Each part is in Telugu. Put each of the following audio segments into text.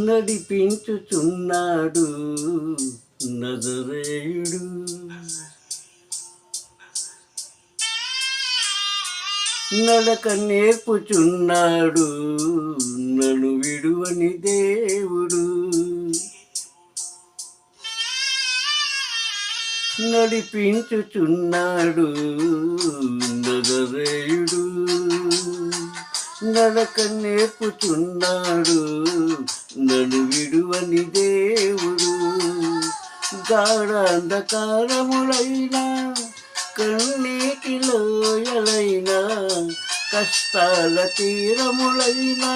నడిపించుచున్నాడు నజరేయుడు. నడక నేర్పుచున్నాడు నన్ను విడువని దేవుడు. నడిపించుచున్నాడు నజరేయుడు. నడక నేర్పుచున్నాడు నన్ను విడువని దేవుడు. గాఢ అంధకారములైనా కన్నీటి లోయలైనా కష్టాల తీరములైనా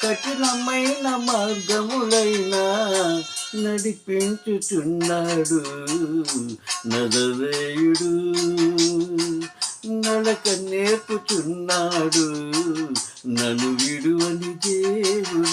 కఠినమైన మార్గములైనా నడిపించుచున్నాడు నజరేయుడు. నడక నేర్పుచున్నాడు నన్ను విడువని దేవుడు.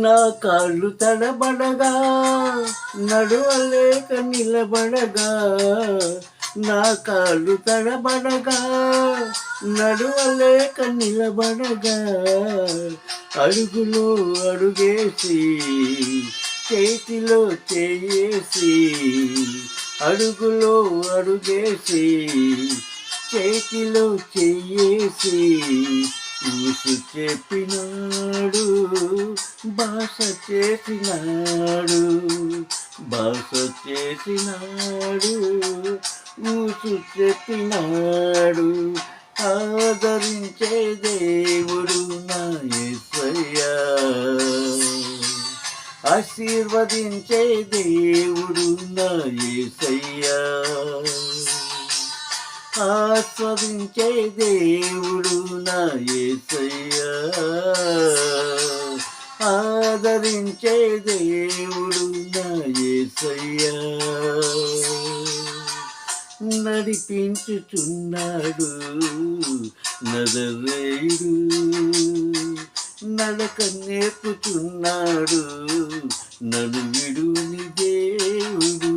నా కాళ్ళు తడబడగా నడవలేక నిలబడగా, నా కాళ్ళు తడబడగా నడవలేక నిలబడగా, అడుగులో అడుగేసి చేతిలో చేయేసి, అడుగులో అడుగేసి చేతిలో చేయేసి ఊసు చెప్పినాడు, భాష చేసినాడు, భాష చేసినాడు, ఊసు చెప్పినాడు. ఆదరించే దేవుడు నా యేసయ్యా, ఆశీర్వదించే దేవుడు నా యేసయ్యా, ఆస్వాదించే దేవుడు నా యేసయ్యా, ఆదరించే దేవుడు నా యేసయ్యా. నడిపించుచున్నాడు నజరేయుడు, నడక నేర్పుచున్నాడు నన్ను విడువని దేవుడు.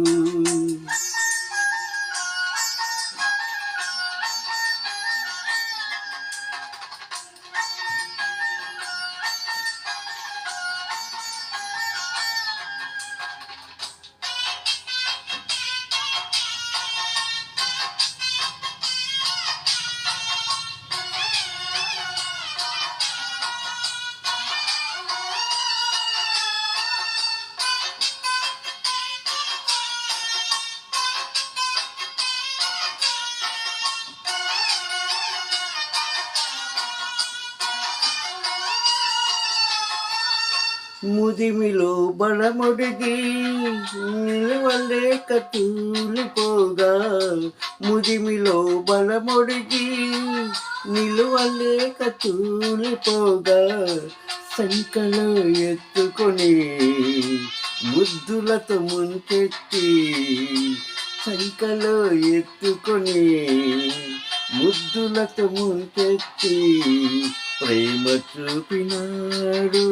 ముదిమిలో బలముడిగి నిలవలేక తూలిపోగా, ముదిమిలో బలముడిగి నిలవలేక తూలిపోగా, సంకలో ఎత్తుకొని ముద్దులతో ముంచెత్తి, సంకలో ఎత్తుకొని ముద్దులతో ముంచెత్తి ప్రేమ చూపినాడు,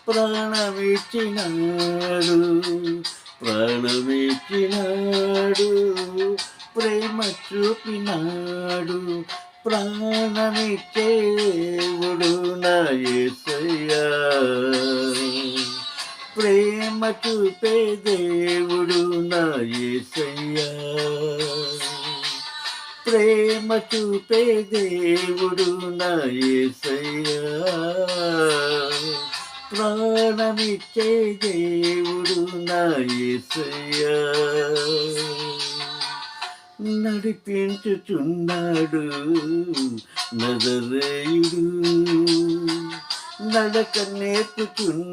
ప్రాణమిచ్చినాడు, ప్రాణమిచ్చినాడు, ప్రేమ చూపినాడు. ప్రాణమిచ్చేవుడు నా యేసయ్యా, ప్రేమ చూపే దేవుడు నా యేసయ్యా, ప్రేమ చూపే దేవుడు నా యేసయ్యా, ప్రాణమిచ్చే దేవుడు నా యేసయ్యా. నడిపించుచున్నాడు నజరేయుడు, నడక నేర్పుచున్నాడు